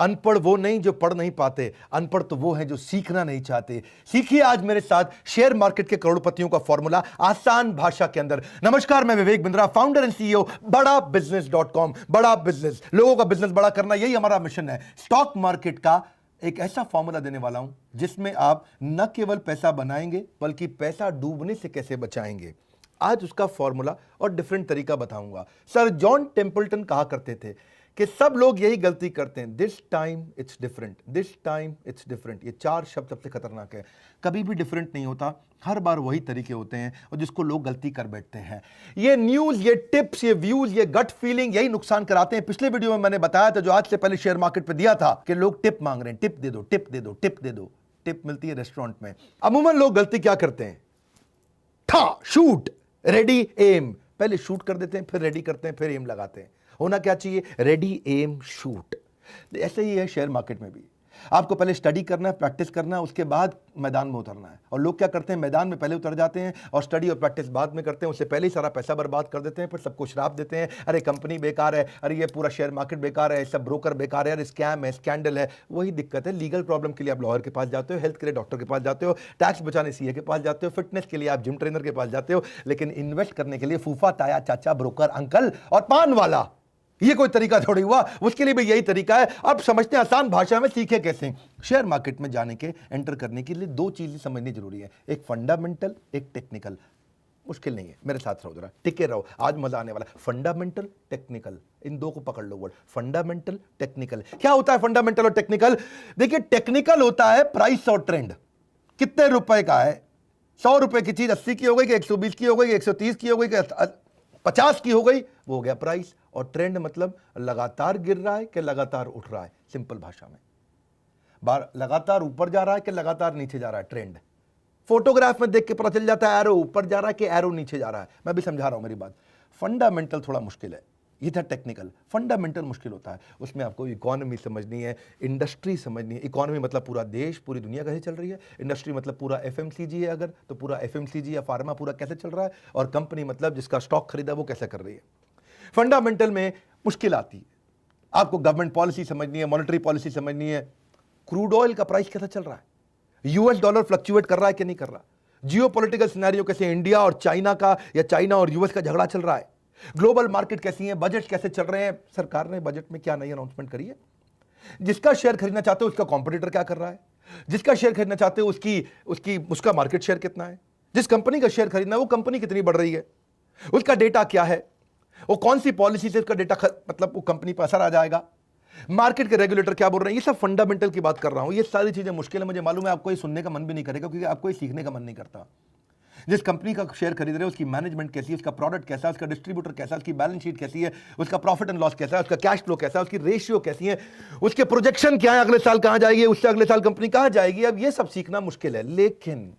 अनपढ़ वो नहीं जो पढ़ नहीं पाते, अनपढ़ तो वो हैं जो सीखना नहीं चाहते। सीखिए आज मेरे साथ शेयर मार्केट के करोड़पतियों का फॉर्मूला आसान भाषा के अंदर। नमस्कार, मैं Vivek Bindra, founder and CEO बड़ा बिजनेस.com। बड़ा बिजनेस, लोगों का बिजनेस बड़ा करना, यही हमारा मिशन है। स्टॉक मार्केट का एक ऐसा फॉर्मूला देने वाला हूं जिसमें आप न केवल पैसा बनाएंगे बल्कि पैसा डूबने से कैसे बचाएंगे। आज उसका फॉर्मूला और डिफरेंट तरीका बताऊंगा। सर जॉन टेम्पल्टन कहा करते थे कि सब लोग यही गलती करते हैं, this time it's different, this time it's different. ये चार शब्द सबसे खतरनाक है। कभी भी डिफरेंट नहीं होता, हर बार वही तरीके होते हैं और जिसको लोग गलती कर बैठते हैं। ये न्यूज, ये टिप्स, ये व्यूज, ये गट फीलिंग यही नुकसान कराते हैं। पिछले वीडियो में मैंने बताया था, जो आज से पहले शेयर मार्केट पे दिया था, कि लोग टिप मांग रहे हैं, टिप दे दो, टिप दे दो, टिप दे दो। टिप मिलती है रेस्टोरेंट में। अमूमन लोग गलती क्या करते हैं, ठा शूट रेडी एम, पहले शूट कर देते हैं, फिर रेडी करते हैं, फिर एम लगाते हैं। होना क्या चाहिए, रेडी एम शूट। ऐसे ही है शेयर मार्केट में भी। आपको पहले स्टडी करना है, प्रैक्टिस करना है, उसके बाद मैदान में उतरना है। और लोग क्या करते हैं, मैदान में पहले उतर जाते हैं और स्टडी और प्रैक्टिस बाद में करते हैं। उससे पहले ही सारा पैसा बर्बाद कर देते हैं, फिर सबको श्राप देते हैं, अरे कंपनी बेकार है, अरे ये पूरा शेयर मार्केट बेकार है, सब ब्रोकर बेकार है, अरे स्कैम है, स्कैंडल है। वही दिक्कत है। लीगल प्रॉब्लम के लिए आप लॉयर के पास जाते हो, हेल्थ के लिए डॉक्टर के पास जाते हो, टैक्स बचाने सीए के पास जाते हो, फिटनेस के लिए आप जिम ट्रेनर के पास जाते हो, लेकिन इन्वेस्ट करने के लिए फूफा, ताया, चाचा, ब्रोकर, अंकल और पान वाला, ये कोई तरीका थोड़ी हुआ। उसके लिए भी यही तरीका है। अब समझते हैं आसान भाषा में सीखे कैसे। शेयर मार्केट में जाने के, एंटर करने के लिए दो चीजें समझनी जरूरी है, एक फंडामेंटल, एक टेक्निकल। मुश्किल नहीं है, मेरे साथ रहो, जरा टिके रहो, आज मजा आने वाला। फंडामेंटल, टेक्निकल, इन दो को पकड़ लो वर्ड, फंडामेंटल, टेक्निकल। क्या होता है फंडामेंटल और टेक्निकल? देखिए, टेक्निकल होता है प्राइस और ट्रेंड, कितने रुपए का है। 100 रुपए की चीज 80 की हो गई कि 120 की हो गई कि 130 की हो गई कि 50 की हो गई, वो हो गया प्राइस। और ट्रेंड मतलब लगातार गिर रहा है कि लगातार उठ रहा है। सिंपल भाषा में, लगातार ऊपर जा रहा है कि लगातार नीचे जा रहा है, ट्रेंड। फोटोग्राफ में देख के पता चल जाता है एरो ऊपर जा रहा है कि एरो नीचे जा रहा है। मैं भी समझा रहा हूं मेरी बात। फंडामेंटल थोड़ा मुश्किल है, ये था टेक्निकल। फंडामेंटल मुश्किल होता है, उसमें आपको इकोनॉमी समझनी है, इंडस्ट्री समझनी है। इकोनॉमी मतलब पूरा देश, पूरी दुनिया कैसे चल रही है। इंडस्ट्री मतलब पूरा एफएमसीजी है अगर, तो पूरा एफएमसीजी या फार्मा पूरा कैसे चल रहा है। और कंपनी मतलब जिसका स्टॉक खरीदा वो कैसे कर रही है। फंडामेंटल में मुश्किल आती है, आपको गवर्नमेंट पॉलिसी समझनी है, मॉनेटरी पॉलिसी समझनी है। क्रूड ऑयल का प्राइस कैसा चल रहा है, यूएस डॉलर फ्लक्चुएट कर रहा है कि नहीं कर रहा, जियोपॉलिटिकल सिनेरियो कैसे, इंडिया और चाइना का या चाइना और यूएस का झगड़ा चल रहा है, ग्लोबल मार्केट कैसी है, बजट कैसे चल रहे हैं, सरकार ने बजट में क्या नई अनाउंसमेंट करी है, जिसका शेयर खरीदना चाहते हो उसका कॉम्पिटिटर क्या कर रहा है, जिसका शेयर खरीदना चाहते हो उसका मार्केट शेयर कितना है, जिस कंपनी का शेयर खरीदना है वो कंपनी कितनी बढ़ रही है, उसका डेटा क्या है, वो कौन सी पॉलिसी से उसका डेटा मतलब वो कंपनी पर असर आ जाएगा, मार्केट के रेगुलेटर क्या बोल रहे हैं। ये सब फंडामेंटल की बात कर रहा हूं। ये सारी चीजें मुश्किल है, मुझे मालूम है, आपको ये सुनने का मन भी नहीं करेगा क्योंकि आपको ये सीखने का मन नहीं करता। जिस कंपनी का शेयर खरीद रहे हो उसकी मैनेजमेंट कैसी है, उसका प्रोडक्ट कैसा है, उसका डिस्ट्रीब्यूटर कैसा है, उसकी बैलेंस शीट कैसी है, उसका प्रॉफिट एंड लॉस कैसा है, उसका कैश फ्लो कैसा है, उसकी रेशियो कैसी है, उसके प्रोजेक्शन क्या है, अगले साल कहां जाएगी, उससे अगले साल कंपनी कहां जाएगी। अब ये सब सीखना मुश्किल है, लेकिन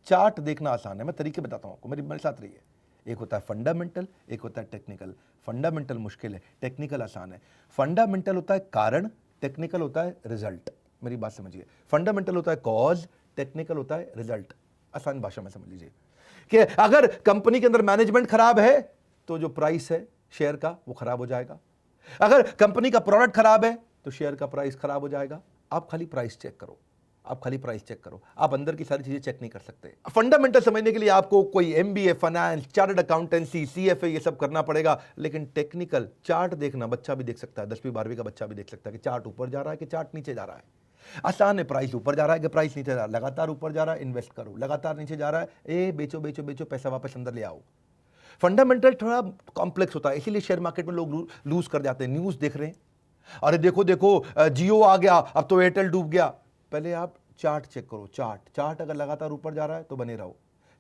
चार्ट देखना आसान है। मैं तरीके बताता हूं आपको, मेरे साथ रहिए। एक होता है फंडामेंटल, एक होता है टेक्निकल। फंडामेंटल मुश्किल है, टेक्निकल आसान है। फंडामेंटल होता है कारण, टेक्निकल होता है रिजल्ट। मेरी बात समझिए, फंडामेंटल होता है कॉज, टेक्निकल होता है रिजल्ट। आसान भाषा में समझ लीजिए कि अगर कंपनी के अंदर मैनेजमेंट खराब है तो जो प्राइस है शेयर का वो खराब हो जाएगा। अगर कंपनी का प्रोडक्ट खराब है तो शेयर का प्राइस खराब हो जाएगा। आप खाली प्राइस चेक करो, आप खाली प्राइस चेक करो, आप अंदर की सारी चीजें चेक नहीं कर सकते। फंडामेंटल समझने के लिए आपको कोई MBA, finance, chartered accountancy, CFA ये सब करना पड़ेगा। लेकिन टेक्निकल चार्ट देखना बच्चा भी देख सकता है, 10वीं 12वीं का बच्चा भी देख सकता है कि चार्ट ऊपर जा रहा है कि चार्ट नीचे जा रहा है। आसान है, प्राइस ऊपर जा रहा है कि प्राइस नीचे जा रहा है। लगातार ऊपर जा रहा है, इन्वेस्ट करो, लगातार नीचे जा रहा है, ए बेचो बेचो बेचो, पैसा वापस अंदर ले आओ। फंडामेंटल थोड़ा कॉम्प्लेक्स होता है, इसीलिए शेयर मार्केट में लोग लूज कर जाते हैं। न्यूज देख रहे हैं, अरे देखो देखो जियो आ गया, अब तो एयरटेल डूब गया। पहले आप चार्ट चेक करो, चार्ट अगर लगातार ऊपर जा रहा है तो बने रहो,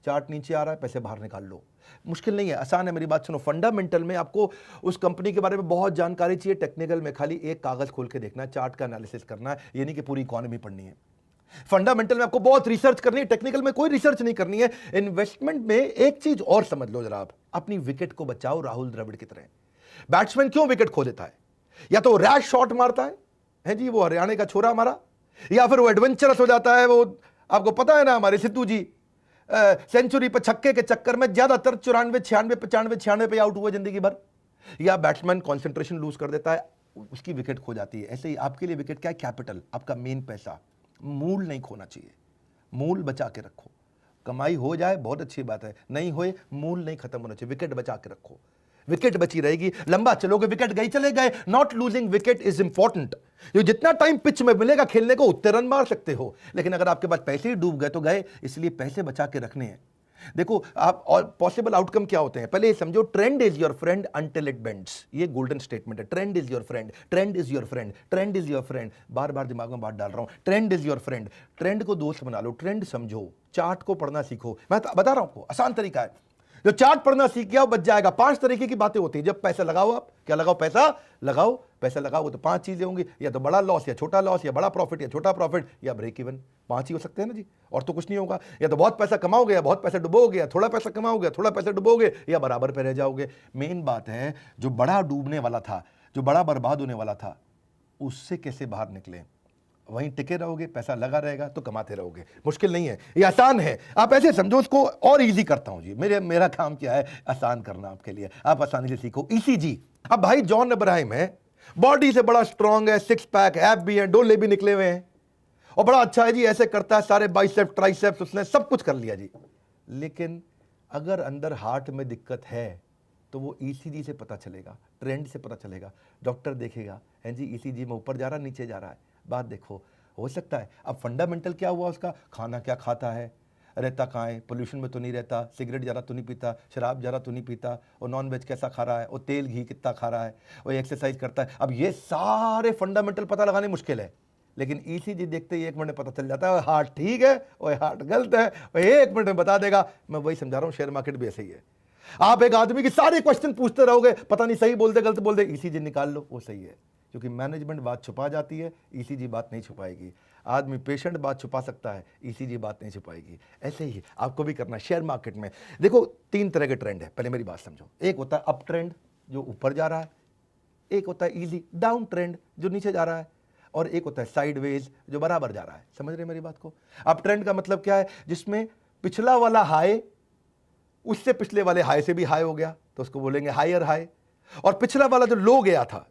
चार्ट नीचे आ रहा है पैसे बाहर निकाल लो। मुश्किल नहीं है, आसान है, मेरी बात सुनो। फंडामेंटल में आपको उस कंपनी के बारे में बहुत जानकारी चाहिए, टेक्निकल में खाली एक कागज खोल के देखना है, चार्ट का एनालिसिस करना है, ये नहीं कि पूरी इकोनॉमी पढ़नी है। फंडामेंटल में आपको बहुत रिसर्च करनी है, टेक्निकल में कोई रिसर्च नहीं करनी है। इन्वेस्टमेंट में एक चीज और समझ लो जरा, आप अपनी विकेट को बचाओ राहुल द्रविड़ की तरह। बैट्समैन क्यों विकेट खो देता है? या तो रैश शॉट मारता है जी, वो हरियाणा का छोरा हमारा, या फिर वो एडवेंचरस हो जाता है। वो आपको पता है ना, हमारे सिद्धू जी सेंचुरी पर छक्के के चक्कर में ज्यादातर 94, 96, 95, 96 पे आउट हुए जिंदगी भर। या बैट्समैन कंसंट्रेशन लूज कर देता है, उसकी विकेट खो जाती है। ऐसे ही आपके लिए विकेट क्या है? कैपिटल, आपका मेन पैसा। मूल नहीं खोना चाहिए, मूल बचा के रखो। कमाई हो जाए बहुत अच्छी बात है, नहीं होए मूल नहीं खत्म होना चाहिए, विकेट बचा के रखो। विकेट बची रहेगी, लंबा चलोगे, विकेट गई चले गए। Not losing wicket is important. ये जितना टाइम पिच में मिलेगा खेलने को उतने रन मार सकते हो, लेकिन अगर आपके पास पैसे ही डूब गए तो गए, इसलिए पैसे बचा के रखने हैं। देखो आप, और पॉसिबल आउटकम क्या होते हैं पहले ये समझो। Trend is your friend until it bends, ये गोल्डन स्टेटमेंट है। Trend is your friend, trend is your friend, trend is your friend. बार बार दिमाग में बात डाल रहा हूं, trend is your friend. Trend को दोस्त बना लो, ट्रेंड समझो, चार्ट को पढ़ना सीखो। मैं बता रहा हूं आपको, आसान तरीका है। जो चार्ट पढ़ना सीख गया वो बच जाएगा। 5 तरीके की बातें होती है जब पैसा लगाओ। आप क्या लगाओ? पैसा लगाओ। पैसा लगाओ तो 5 चीजें होंगी, या तो बड़ा लॉस या छोटा लॉस, या बड़ा प्रॉफिट या छोटा प्रॉफिट, या ब्रेक इवन। 5 ही हो सकते हैं ना जी, और तो कुछ नहीं होगा। या तो बहुत पैसा कमाओगे, या बहुत पैसा डुबोगे, या थोड़ा पैसा कमाओगे, थोड़ा पैसा डुबोगे, या बराबर पे रह जाओगे। मेन बात है, जो बड़ा डूबने वाला था, जो बड़ा बर्बाद होने वाला था, उससे कैसे बाहर निकले। वहीं टिके रहोगे, पैसा लगा रहेगा तो कमाते रहोगे। मुश्किल नहीं है, ये आसान है। आप ऐसे समझो उसको, और इजी करता हूं जी। मेरा काम क्या है? आसान करना आपके लिए। आप आसानी से सीखो, ईसीजी। अब भाई जॉन इब्राहिम है, बॉडी से बड़ा स्ट्रांग है, 6 पैक, एब भी है, डोले भी निकले हुए हैं, और बड़ा अच्छा है जी, ऐसे करता है, सारे बाइसेप्स ट्राइसेप्स उसने सब कुछ कर लिया जी। लेकिन अगर अंदर हार्ट में दिक्कत है तो वो ईसीजी से पता चलेगा, ट्रेंड से पता चलेगा। डॉक्टर देखेगा, है जी ईसीजी में ऊपर जा रहा है, नीचे जा रहा है। बात देखो, हो सकता है। अब फंडामेंटल क्या हुआ उसका? खाना क्या खाता है, रहता कहाँ है, पोल्यूशन में तो नहीं रहता, सिगरेट ज़्यादा तो नहीं पीता, शराब ज़्यादा तो नहीं पीता, और नॉन वेज कैसा खा रहा है, और तेल घी कितना खा रहा है, और एक्सरसाइज करता है। अब ये सारे फंडामेंटल पता लगाने मुश्किल है, लेकिन ईसीजी देखते ही 1 मिनट में पता चल जाता है। हार्ट ठीक है और हार्ट गलत है, और 1 मिनट में बता देगा। मैं वही समझा रहा हूँ, शेयर मार्केट भी ऐसे ही है। आप एक आदमी की सारे क्वेश्चन पूछते रहोगे, पता नहीं सही बोल दे गलत बोल दे, ईसीजी निकाल लो, वो सही है। क्योंकि मैनेजमेंट बात छुपा जाती है, ईसीजी बात नहीं छुपाएगी। आदमी पेशेंट बात छुपा सकता है, ईसीजी बात नहीं छुपाएगी। ऐसे ही आपको भी करना है शेयर मार्केट में। देखो 3 तरह के ट्रेंड है, पहले मेरी बात समझो। एक होता है अप ट्रेंड जो ऊपर जा रहा है, एक होता है इजी डाउन ट्रेंड जो नीचे जा रहा है, और एक होता है साइडवेज जो बराबर जा रहा है। समझ रहे मेरी बात को? अप ट्रेंड का मतलब क्या है? जिसमें पिछला वाला हाई उससे पिछले वाले हाई से भी हाई हो गया तो उसको बोलेंगे हायर हाई, और पिछला वाला जो लो गया था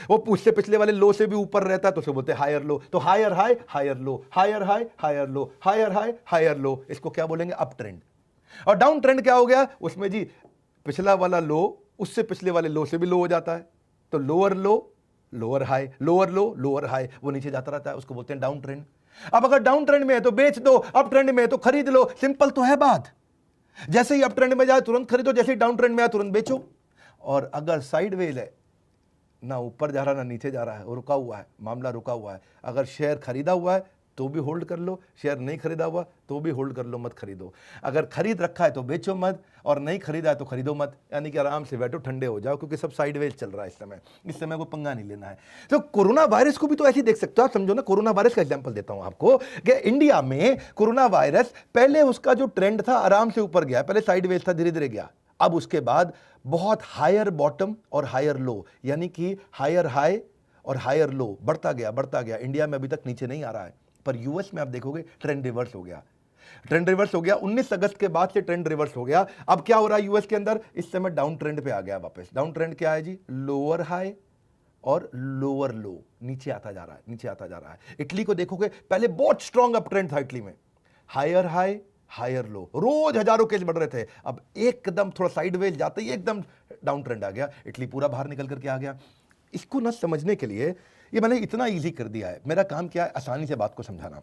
वो उससे पिछले वाले लो से भी ऊपर रहता है तो उसे बोलते हैं हायर लो। तो higher high higher low, higher high higher low, higher high higher low, इसको क्या बोलेंगे? Up trend. और डाउन ट्रेंड क्या हो गया? उसमें जी पिछला वाला लो उससे पिछले वाले लो से भी लो हो जाता है, तो लोअर लो लोअर हाई, लोअर लो लोअर हाई, वो नीचे जाता रहता है, उसको बोलते हैं डाउन ट्रेंड। अब अगर डाउन ट्रेंड में है तो बेच दो, अप ट्रेंड में है तो खरीद लो। सिंपल तो है बात। जैसे ही अप ट्रेंड में जाए तुरंत खरीदो, जैसे ही डाउन ट्रेंड में आए तुरंत बेचो। और अगर साइडवेज है, ना ऊपर जा रहा ना नीचे जा रहा है, वो रुका हुआ है, मामला रुका हुआ है, अगर शेयर खरीदा हुआ है तो भी होल्ड कर लो, शेयर नहीं खरीदा हुआ तो भी होल्ड कर लो, मत खरीदो। अगर खरीद रखा है तो बेचो मत, और नहीं खरीदा है तो खरीदो मत। यानी कि आराम से बैठो, ठंडे हो जाओ, क्योंकि सब साइडवेज चल रहा है इस समय को पंगा नहीं लेना है। तो कोरोना वायरस को भी तो ऐसे ही देख सकते हो आप। समझो ना, कोरोना वायरस का एग्जांपल देता हूं आपको कि इंडिया में कोरोना वायरस पहले उसका जो ट्रेंड था आराम से ऊपर गया, पहले साइडवेज था, धीरे धीरे गया। अब उसके बाद बहुत हायर बॉटम और हायर लो, यानी कि हायर हाई और हायर लो, बढ़ता गया बढ़ता गया। इंडिया में अभी तक नीचे नहीं आ रहा है, पर यूएस में आप देखोगे ट्रेंड रिवर्स हो गया। ट्रेंड रिवर्स हो गया 19 अगस्त के बाद से, ट्रेंड रिवर्स हो गया। अब क्या हो रहा है यूएस के अंदर? इस समय डाउन ट्रेंड पे आ गया वापस। डाउन ट्रेंड क्या है जी? लोअर हाई और लोअर लो, नीचे आता जा रहा है, नीचे आता जा रहा है। इटली को देखोगे, पहले बहुत स्ट्रॉन्ग अप ट्रेंड था इटली में, हायर हाई हायर लो, रोज हजारों केस बढ़ रहे थे। अब एकदम थोड़ा साइडवेज जाते ही एकदम डाउन ट्रेंड आ गया, इटली पूरा बाहर निकल करके आ गया। इसको ना समझने के लिए ये मैंने इतना इजी कर दिया है। मेरा काम क्या है? आसानी से बात को समझाना।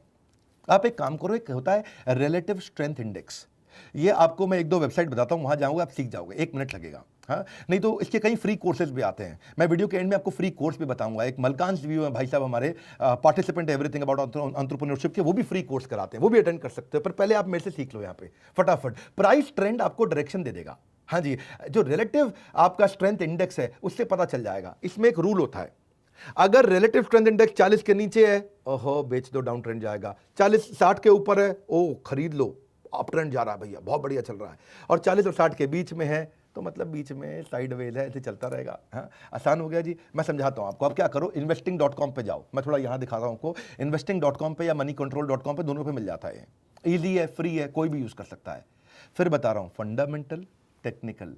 आप एक काम करो, एक होता है रिलेटिव स्ट्रेंथ इंडेक्स। ये आपको मैं 1-2 वेबसाइट बताता हूं, वहां जाओगे आप सीख जाओगे, 1 मिनट लगेगा। हाँ, नहीं तो इसके कई फ्री कोर्सेज भी आते हैं। मैं वीडियो के एंड में आपको फ्री कोर्स भी बताऊंगा। एक मलकांस व्यू है भाई साहब हमारे, पार्टिसिपेंट एवरीथिंग अबाउट एंटरप्रेन्योरशिप के, वो भी फ्री कोर्स कराते हैं, वो भी अटेंड कर सकते हो। पर पहले आप मेरे से सीख लो यहाँ पे फटाफट। प्राइस ट्रेंड आपको डायरेक्शन दे देगा। हाँ जी, जो रिलेटिव आपका स्ट्रेंथ इंडेक्स है उससे पता चल जाएगा। इसमें एक रूल होता है, अगर रिलेटिव स्ट्रेंथ इंडेक्स 40 के नीचे है, ओहो बेच दो, डाउन ट्रेंड जाएगा। 60 के ऊपर है, ओ खरीद लो, अप ट्रेंड जा रहा है भैया, बहुत बढ़िया चल रहा है। और 40 और 60 के बीच में है तो मतलब बीच में साइडवेज है, ऐसे चलता रहेगा। हाँ, आसान हो गया जी। मैं समझाता हूं आपको। आप क्या करो, investing.com पे जाओ, मैं थोड़ा यहां दिखाता हूं आपको। investing.com पे या moneycontrol.com पे, दोनों पे मिल जाता है। ईजी है, फ्री है, कोई भी यूज कर सकता है। फिर बता रहा हूं, fundamental, technical,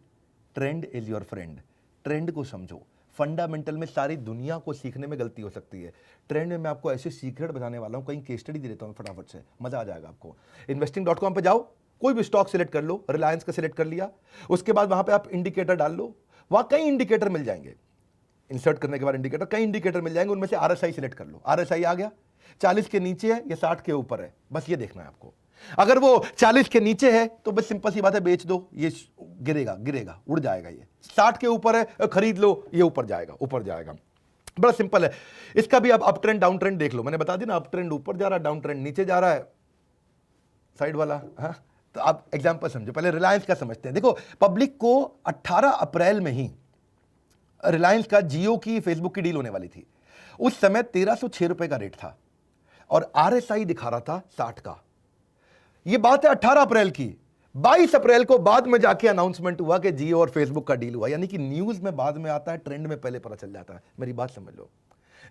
trend is your friend. Trend को समझो, फंडामेंटल में सारी दुनिया को सीखने में गलती हो सकती है। ट्रेंड में मैं आपको ऐसे सीक्रेट बताने वाला हूं, कहीं केस स्टडी दे देता हूं फटाफट से, मजा आ जाएगा आपको। investing.com पे जाओ, कोई भी स्टॉक सिलेक्ट कर लो, रिलायंस का सिलेक्ट कर लिया, उसके बाद वहां पे आप इंडिकेटर डाल लो, वहां कई इंडिकेटर मिल जाएंगे। इंसर्ट करने के बाद इंडिकेटर, कई इंडिकेटर मिल जाएंगे, उनमें से आरएसआई सिलेक्ट कर लो। आरएसआई आ गया, 40 के नीचे है या 60 के ऊपर है, बस ये देखना है आपको। अगर वो 40 के नीचे है तो बस सिंपल सी बात है, बेच दो, ये गिरेगा गिरेगा उड़ जाएगा। ये 60 के ऊपर है, खरीद लो, ये ऊपर जाएगा ऊपर जाएगा। बड़ा सिंपल है। इसका भी अब अप ट्रेंड डाउन ट्रेंड देख लो, मैंने बता दी ना, अप ट्रेंड ऊपर जा रहा है, डाउन ट्रेंड नीचे जा रहा है, साइड वाला। हाँ, तो आप एग्जांपल समझो, पहले रिलायंस का समझते हैं। देखो, पब्लिक को 18 अप्रैल में ही रिलायंस का जियो की फेसबुक की डील होने वाली थी। उस समय 1306 रुपए का रेट था और आरएसआई दिखा रहा था 60 का। यह बात है 18 अप्रैल की। 22 अप्रैल को बाद में जाके अनाउंसमेंट हुआ कि जियो और फेसबुक का डील हुआ। यानी कि न्यूज में बाद में आता है, ट्रेंड में पहले पता चल जाता है। मेरी बात समझ लो,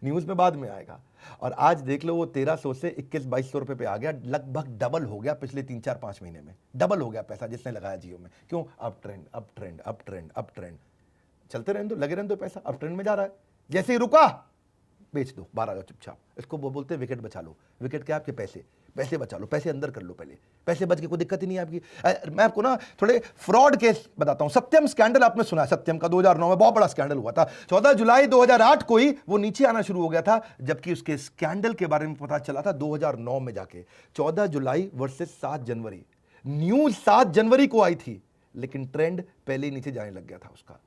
न्यूज में बाद में आएगा। और आज देख लो, वो 1300 से 2100-2200 रुपए पे आ गया, लगभग डबल हो गया पिछले 3-4-5 महीने में। डबल हो गया पैसा जिसने लगाया जियो में। क्यों? Up trend up trend up trend up trend, चलते रहने दो, लगे रहने दो, पैसा अप ट्रेंड में जा रहा है। जैसे ही रुका, बेच दो, 12 का चुपचाप। इसको वो बोलते हैं विकेट बचा लो। विकेट क्या? आपके पैसे, पैसे बचा लो, पैसे अंदर कर लो पहले। पैसे बच के कोई दिक्कत ही नहीं है आपकी। मैं आपको ना थोड़े फ्रॉड केस बताता हूं। सत्यम स्कैंडल आपने सुना है? सत्यम का 2009 में बहुत बड़ा स्कैंडल हुआ था। 14 जुलाई 2008 को ही वो नीचे आना शुरू हो गया था, जबकि उसके स्कैंडल के बारे में पता चला था 2009 में जाके। 14 जुलाई वर्सेस 7 जनवरी, न्यूज 7 जनवरी को आई थी, लेकिन ट्रेंड पहले ही नीचे जाने लग गया था उसका।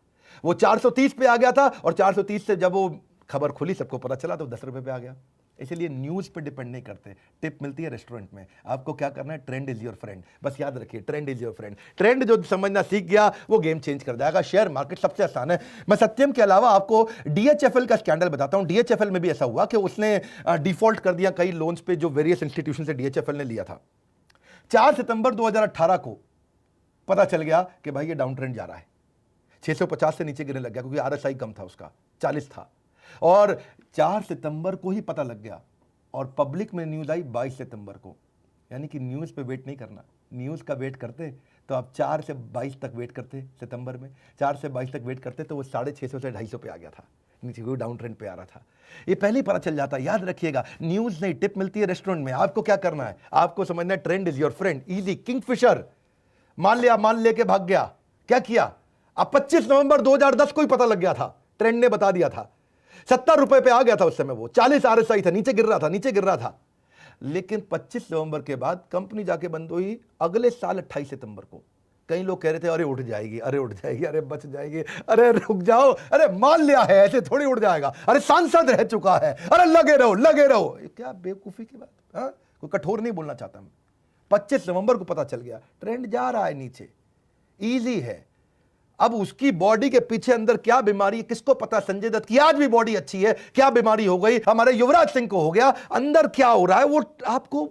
वो 430 पे आ गया था और 430 से जब वो खबर खुली, सबको पता चला, तो 10 रुपए पे आ गया। इसलिए न्यूज पे डिपेंड नहीं करते। टिप मिलती है रेस्टोरेंट में, आपको क्या करना है? Trend is your friend. बस याद रखिए, trend is your friend. Trend जो समझना सीख गया, वो गेम चेंज कर जाएगा। शेयर मार्केट सबसे आसान है। मैं सत्यम के अलावा आपको डीएचएफएल का स्कैंडल बताता हूं। डीएचएफएल में भी ऐसा हुआ कि उसने डिफॉल्ट कर दिया कई लोन्स पे जो वेरियस इंस्टीट्यूशन से डीएचएफएल ने लिया था। 4 सितंबर 2018 को पता चल गया कि भाई ये डाउन ट्रेंड जा रहा है। 650 से नीचे गिरने लग गया, क्योंकि आरएसआई कम था उसका, 40 था। और 4 सितंबर को ही पता लग गया और पब्लिक में न्यूज आई 22 सितंबर को। यानी कि न्यूज पे वेट नहीं करना। न्यूज का वेट करते तो आप 4 से 22 तक वेट करते, सितंबर में 4 से 22 तक वेट करते तो वो 650 से 250 पे आ गया था, नीचे कोई डाउन ट्रेंड पे आ रहा था। ये पहले ही पता चल जाता है। याद रखिएगा, न्यूज नहीं, टिप मिलती है रेस्टोरेंट में। आपको क्या करना है? आपको समझना है trend is your friend. Easy, Kingfisher मान लिया, मान लेके भाग गया। क्या किया? अब 25 नवंबर 2010 को ही पता लग गया था, ट्रेंड ने बता दिया था। 70 रुपए पे आ गया था उस समय, वो 40 आरएसआई था, नीचे गिर रहा था, नीचे गिर रहा था। लेकिन 25 नवंबर के बाद कंपनी जाके बंद हुई अगले साल 28 सितंबर को। कई लोग कह रहे थे अरे उठ जाएगी, अरे उठ जाएगी, अरे बच जाएगी, अरे रुक जाओ, अरे मान लिया है, ऐसे थोड़ी उड़ जाएगा, अरे सांसद रह चुका है, अरे लगे रहो लगे रहो। क्या बेवकूफी की बात। हाँ, कोई कठोर नहीं बोलना चाहता मैं। 25 नवंबर को पता चल गया ट्रेंड जा रहा है नीचे। इजी है। अब उसकी बॉडी के पीछे अंदर क्या बीमारी है किसको पता? संजय दत्त की आज भी बॉडी अच्छी है, क्या बीमारी हो गई? हमारे युवराज सिंह को हो गया, अंदर क्या हो रहा है वो आपको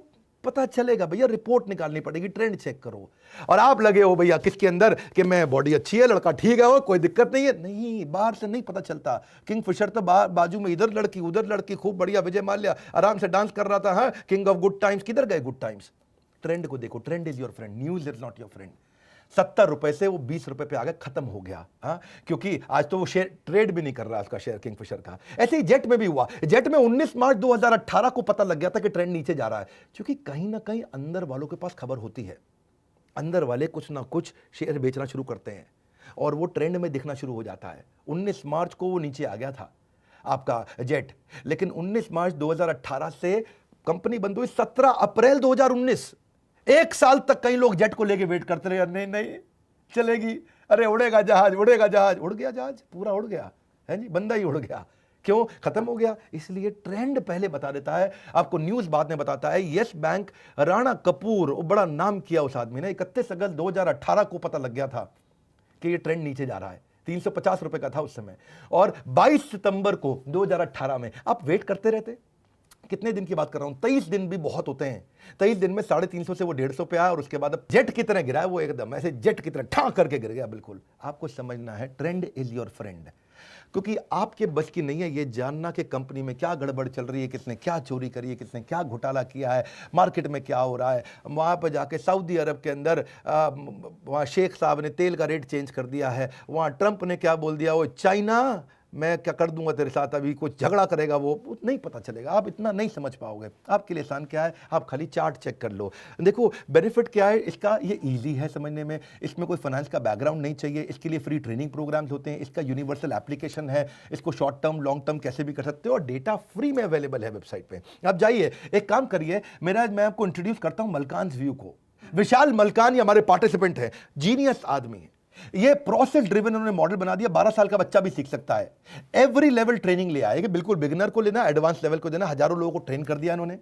पता चलेगा। भैया रिपोर्ट निकालनी पड़ेगी, ट्रेंड चेक करो। और आप लगे हो भैया किसके अंदर कि मैं बॉडी अच्छी है, लड़का ठीक है, वो कोई दिक्कत नहीं है। नहीं, बाहर से नहीं पता चलता। किंगफिशर तो बाजू में इधर लड़की उधर लड़की, खूब बढ़िया विजय माल्या आराम से डांस कर रहा था। हाँ, किंग ऑफ गुड टाइम्स, किधर गए गुड टाइम्स? ट्रेंड को देखो, trend is your friend, news is not your friend. 70 रुपए से वो 20 रुपए पे आ गया, खत्म हो गया। हाँ, क्योंकि आज तो वो शेयर ट्रेड भी नहीं कर रहा उसका शेयर, किंगफिशर का। ऐसे ही जेट में भी हुआ। जेट में 19 मार्च 2018 को पता लग गया था कि ट्रेंड नीचे जा रहा है, क्योंकि कहीं ना कहीं अंदर वालों के पास खबर होती है। अंदर वाले कुछ ना कुछ शेयर बेचना शुरू करते हैं और वो ट्रेंड में दिखना शुरू हो जाता है। 19 मार्च को वो नीचे आ गया था आपका जेट, लेकिन 19 मार्च 2018 से कंपनी बंद हुई। 17 अप्रैल 2019, 1 साल तक कई लोग जेट को लेके वेट करते रहे। नहीं नहीं चलेगी, अरे उड़ेगा जहाज, उड़ेगा जहाज। उड़ गया जहाज, पूरा उड़ गया है जी, बंदा ही उड़ गया। क्यों? खत्म हो गया। इसलिए ट्रेंड पहले बता देता है आपको, न्यूज बाद में बताता है। यस बैंक, राणा कपूर, बड़ा नाम किया उस आदमी ने। 31 अगस्त 2018 को पता लग गया था कि ये ट्रेंड नीचे जा रहा है। 350 रुपए का था उस समय। और 22 सितंबर को 2018 में आप वेट करते रहते। कितने दिन की बात कर रहा हूं? 23 दिन भी बहुत होते हैं। 23 दिन में 350 से वो 150 पे आया और उसके बाद अब जेट की तरह गिरा है वो, एकदम ऐसे जेट की तरह ठां करके गिर गया। बिल्कुल आपको समझना है, ट्रेंड इज योर फ्रेंड। क्योंकि आपके बस की नहीं है ये जानना कि कंपनी में क्या गड़बड़ चल रही है, किसने क्या चोरी करी है, किसने क्या घोटाला किया है, मार्केट में क्या हो रहा है। वहाँ पर जाके सऊदी अरब के अंदर वहाँ शेख साहब ने तेल का रेट चेंज कर दिया है, वहाँ ट्रंप ने क्या बोल दिया, वो चाइना मैं क्या कर दूंगा तेरे साथ, अभी कुछ झगड़ा करेगा वो नहीं पता चलेगा, आप इतना नहीं समझ पाओगे। आपके लिए आसान क्या है, आप खाली चार्ट चेक कर लो। देखो बेनिफिट क्या है इसका, ये ईजी है समझने में, इसमें कोई फाइनेंस का बैकग्राउंड नहीं चाहिए, इसके लिए फ्री ट्रेनिंग प्रोग्राम्स होते हैं, इसका यूनिवर्सल एप्लीकेशन है, इसको शॉर्ट टर्म लॉन्ग टर्म कैसे भी कर सकते हो, और डेटा फ्री में अवेलेबल है वेबसाइट पे। आप जाइए, एक काम करिए, मैं आपको इंट्रोड्यूस करता हूं मलकान्स व्यू को। विशाल मलकान ये हमारे पार्टिसिपेंट है, जीनियस आदमी है, ये प्रोसेस ड्रिवन उन्होंने मॉडल बना दिया, 12 साल का बच्चा भी सीख सकता है। एवरी लेवल ट्रेनिंग ले आएगा, बिल्कुल बिगिनर को लेना, एडवांस लेवल को देना, हजारों लोगों को ट्रेन कर दिया इन्होंने।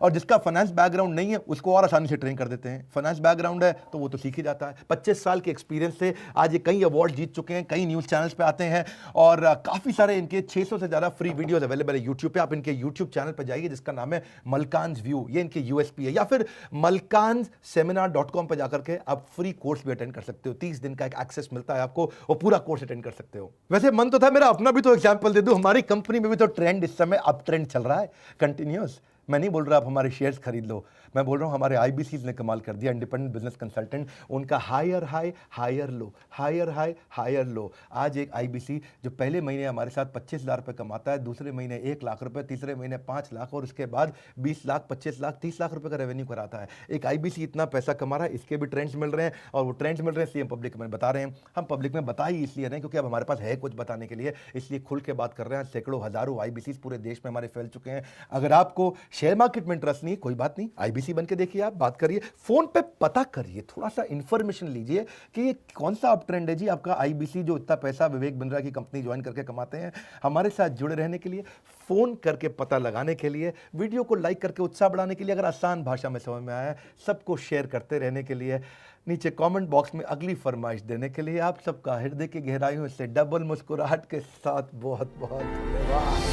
और जिसका फाइनेंस बैकग्राउंड नहीं है उसको और आसानी से ट्रेन कर देते हैं, फाइनेंस बैकग्राउंड है तो वो तो सीख ही जाता है। 25 साल के एक्सपीरियंस से आज ये कई अवार्ड जीत चुके हैं, कई न्यूज़ चैनल्स पे आते हैं, और काफ़ी सारे इनके 600 से ज़्यादा फ्री वीडियोस अवेलेबल है यूट्यूब पे। आप इनके यूट्यूब चैनल पर जाइए जिसका नाम है मलकान्स व्यू, ये इनके यूएसपी है, या फिर malkansSeminar.com पर जाकर के आप फ्री कोर्स भी अटेंड कर सकते हो, 30 दिन का एक एक्सेस मिलता है आपको, और पूरा कोर्स अटेंड कर सकते हो। वैसे मन तो था मेरा अपना भी तो एग्जाम्पल दे दूं, हमारी कंपनी में भी तो ट्रेंड इस समय अप ट्रेंड चल रहा है कंटिन्यूस। मैं नहीं बोल रहा आप हमारे शेयर्स खरीद लो, मैं बोल रहा हूँ हमारे आईबीसीज ने कमाल कर दिया, इंडिपेंडेंट बिजनेस कंसल्टेंट, उनका higher high higher low, higher high higher low. आज एक आईबीसी जो पहले महीने हमारे साथ 25,000 रुपये कमाता है, दूसरे महीने 1 लाख रुपये, तीसरे महीने 5 लाख, और उसके बाद 20 लाख, 25 लाख, 30 लाख रुपये का रेवेन्यू कराता है। एक आईबीसी इतना पैसा कमा रहा है, इसके भी ट्रेंड्स मिल रहे हैं, और वो ट्रेंड्स मिल रहे हैं इसलिए हम पब्लिक में बता रहे हैं। हम पब्लिक में बता ही इसलिए रहे हैं क्योंकि अब हमारे पास है कुछ बताने के लिए, इसलिए खुल के बात कर रहे हैं। सैकड़ों हजारों आईबीसी पूरे देश में हमारे फैल चुके हैं। अगर आपको शेयर मार्केट में इंटरेस्ट नहीं, कोई बात नहीं, आईबीसी बन के देखिए, आप बात करिए, फोन पे पता करिए, थोड़ा सा इंफॉर्मेशन लीजिए कि ये कौन सा अप ट्रेंड है जी आपका आईबीसी जो इतना पैसा विवेक बिंद्रा की कंपनी ज्वाइन करके कमाते हैं। हमारे साथ जुड़े रहने के लिए, फोन करके पता लगाने के लिए, वीडियो को लाइक करके उत्साह बढ़ाने के लिए, अगर आसान भाषा में समझ में आया, सबको शेयर करते रहने के लिए, नीचे कमेंट बॉक्स में अगली फरमाइश देने के लिए, आप सबका हृदय की गहराइयों से डबल मुस्कुराहट के साथ बहुत बहुत धन्यवाद।